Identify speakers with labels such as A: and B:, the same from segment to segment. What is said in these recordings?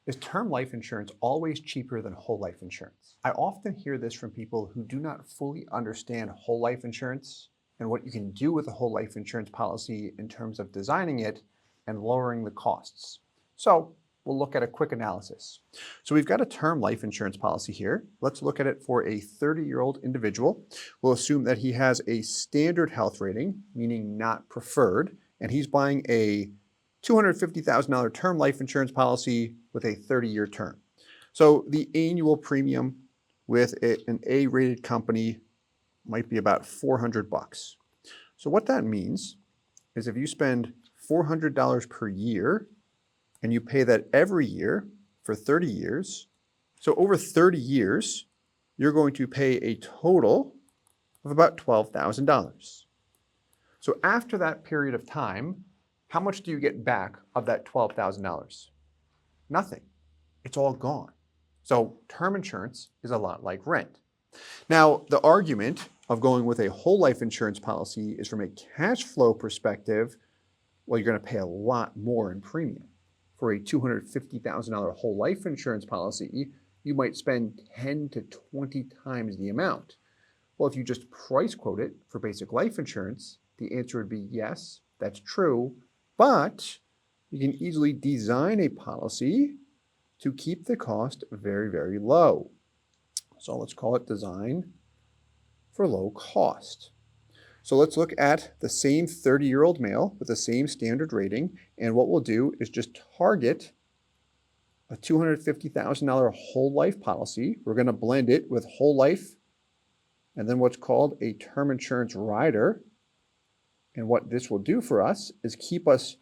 A: Is term life insurance always cheaper than whole life insurance? I often hear this from people who do not fully understand whole life insurance and what you can do with a whole life insurance policy in terms of designing it and lowering the costs. So we'll look at a quick analysis. So we've got a term life insurance policy here. Let's look at it for a 30-year-old individual. We'll assume that he has a standard health rating, meaning not preferred, and he's buying a $250,000 term life insurance policy with a 30-year term. So the annual premium with an A-rated company might be about $400. So what that means is if you spend $400 per year and you pay that every year for 30 years, so over 30 years, you're going to pay a total of about $12,000. So after that period of time, how much do you get back of that $12,000? Nothing. It's all gone. So term insurance is a lot like rent. Now, the argument of going with a whole life insurance policy is from a cash flow perspective, well, you're going to pay a lot more in premium. For a $250,000 whole life insurance policy, you might spend 10 to 20 times the amount. Well, if you just price quote it for basic life insurance, the answer would be yes, that's true, but you can easily design a policy to keep the cost very, very low. So let's call it design for low cost. So let's look at the same 30-year-old male with the same standard rating, and what we'll do is just target a $250,000 whole life policy. We're going to blend it with whole life and then what's called a term insurance rider. And what this will do for us is keep us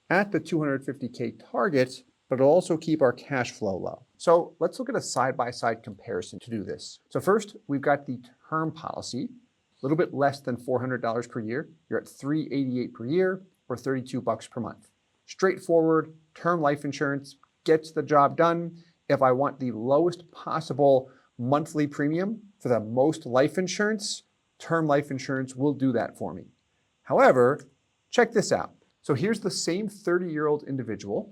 A: at the $250K target, but it'll also keep our cash flow low. So let's look at a side-by-side comparison to do this. So first, we've got the term policy, a little bit less than $400 per year. You're at $388 per year or $32 per month. Straightforward, term life insurance gets the job done. If I want the lowest possible monthly premium for the most life insurance, term life insurance will do that for me. However, check this out. So here's the same 30-year-old individual,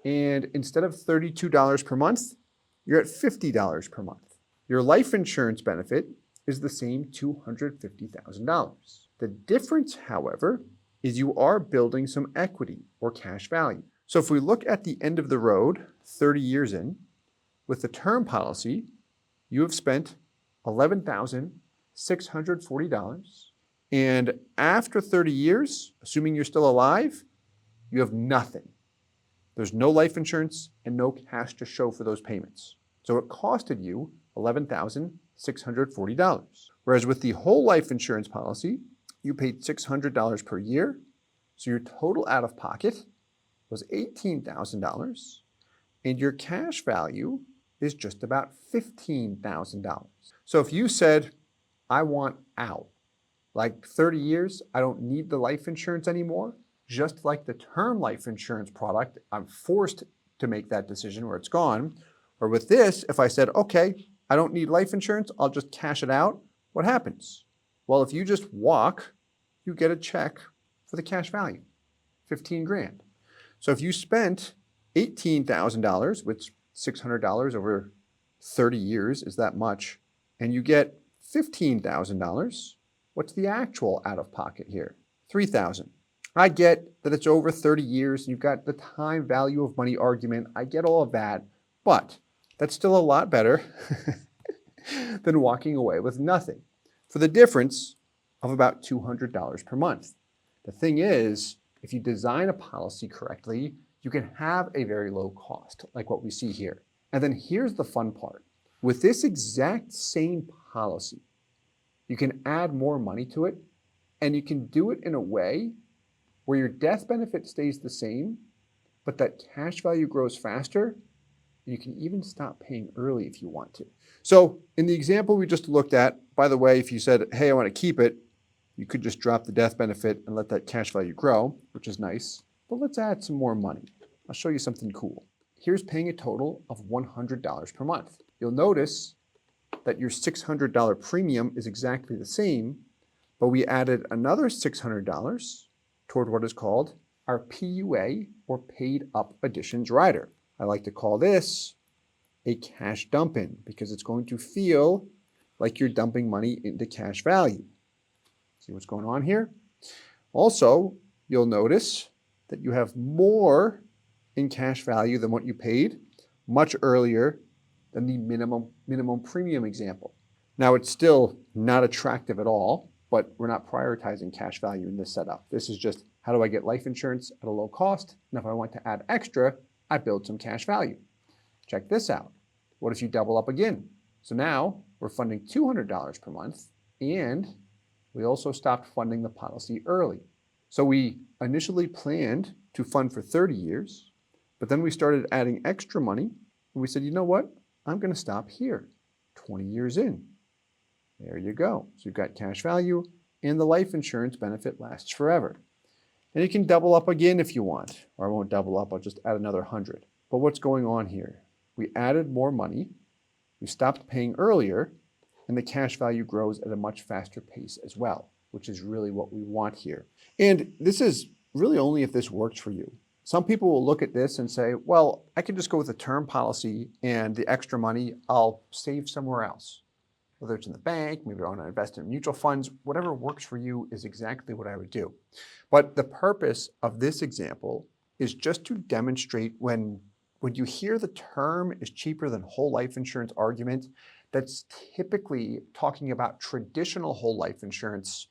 A: and instead of $32 per month, you're at $50 per month. Your life insurance benefit is the same $250,000. The difference, however, is you are building some equity or cash value. So if we look at the end of the road, 30 years in, with the term policy, you have spent $11,640. And after 30 years, assuming you're still alive, you have nothing. There's no life insurance and no cash to show for those payments. So it costed you $11,640. Whereas with the whole life insurance policy, you paid $600 per year. So your total out of pocket was $18,000. And your cash value is just about $15,000. So if you said, I want out, like 30 years, I don't need the life insurance anymore. Just like the term life insurance product, I'm forced to make that decision where it's gone. Or with this, if I said, okay, I don't need life insurance, I'll just cash it out, what happens? Well, if you just walk, you get a check for the cash value, 15 grand. So if you spent $18,000, which $600 over 30 years is that much, and you get $15,000, what's the actual out of pocket here? $3,000. I get that it's over 30 years and you've got the time value of money argument. I get all of that, but that's still a lot better than walking away with nothing for the difference of about $200 per month. The thing is, if you design a policy correctly, you can have a very low cost like what we see here. And then here's the fun part. With this exact same policy, you can add more money to it, and you can do it in a way where your death benefit stays the same, but that cash value grows faster. You can even stop paying early if you want to. So in the example we just looked at, by the way, if you said, hey, I want to keep it, you could just drop the death benefit and let that cash value grow, which is nice. But let's add some more money. I'll show you something cool. Here's paying a total of $100 per month. You'll notice that your $600 premium is exactly the same, but we added another $600 toward what is called our PUA, or Paid Up Additions Rider. I like to call this a cash dump in because it's going to feel like you're dumping money into cash value. See what's going on here? Also, you'll notice that you have more in cash value than what you paid much earlier than the minimum premium example. Now, it's still not attractive at all, but we're not prioritizing cash value in this setup. This is just, how do I get life insurance at a low cost? And if I want to add extra, I build some cash value. Check this out. What if you double up again? So now we're funding $200 per month, and we also stopped funding the policy early. So we initially planned to fund for 30 years, but then we started adding extra money, and we said, you know what? I'm going to stop here, 20 years in. There you go. So you've got cash value, and the life insurance benefit lasts forever. And you can double up again if you want, or I won't double up, I'll just add another 100. But what's going on here? We added more money, we stopped paying earlier, and the cash value grows at a much faster pace as well, which is really what we want here. And this is really only if this works for you. Some people will look at this and say, well, I can just go with a term policy and the extra money I'll save somewhere else. Whether it's in the bank, maybe I want to invest in mutual funds, whatever works for you is exactly what I would do. But the purpose of this example is just to demonstrate when you hear the term is cheaper than whole life insurance argument, that's typically talking about traditional whole life insurance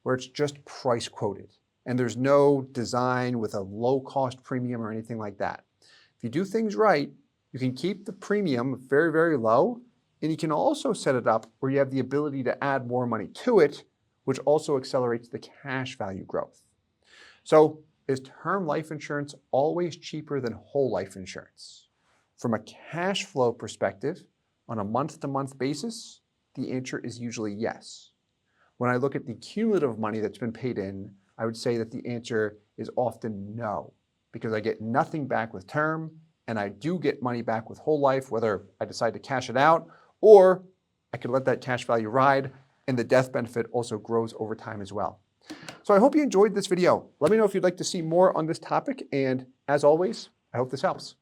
A: where it's just price quoted and there's no design with a low cost premium or anything like that. If you do things right, you can keep the premium very, very low, and you can also set it up where you have the ability to add more money to it, which also accelerates the cash value growth. So is term life insurance always cheaper than whole life insurance? From a cash flow perspective, on a month-to-month basis, the answer is usually yes. When I look at the cumulative money that's been paid in, I would say that the answer is often no, because I get nothing back with term, and I do get money back with whole life, whether I decide to cash it out, or I could let that cash value ride, and the death benefit also grows over time as well. So I hope you enjoyed this video. Let me know if you'd like to see more on this topic, and as always, I hope this helps.